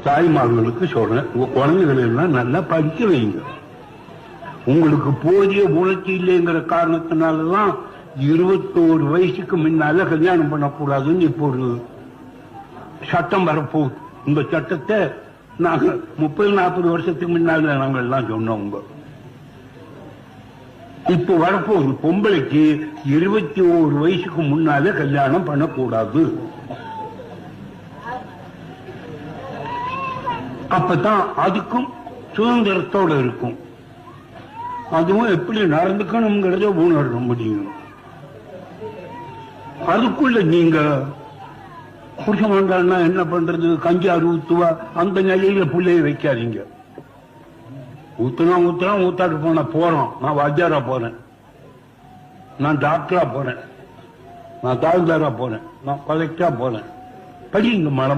தாய்மார்களுக்கு சொல்றேன், உங்க குழந்தைகள் எல்லாம் நல்லா படிக்க வைங்க. உங்களுக்கு போதிய உணர்ச்சி இல்லைங்கிற காரணத்தினாலதான் 21 வயசுக்கு முன்னால கல்யாணம் பண்ணக்கூடாதுன்னு இப்போ ஒரு சட்டம் வரப்போகுது. இந்த சட்டத்தை நாங்க 30-40 வருஷத்துக்கு முன்னால நாங்கள் எல்லாம் சொன்னோம். இப்போ வரப்போகுது, பொம்பளைக்கு 21 வயசுக்கு முன்னால கல்யாணம் பண்ணக்கூடாது. அப்பதான் அதுக்கும் சுதந்திரத்தோட இருக்கும். அதுவும் எப்படி நடந்துக்கணுங்கிறத உணர முடியும். அதுக்குள்ள நீங்க புருஷன் வந்தான்னா என்ன பண்றது, கஞ்சாறு ஊத்துவா அந்த நிலையில பிள்ளைய வைக்காதீங்க. ஊத்தாட்டு போன போறோம். நான் வாத்தியாரா போறேன், நான் டாக்டரா போறேன், நான் தாழ்ந்தாரா போறேன், நான் கலெக்டரா போறேன். படிங்க மழை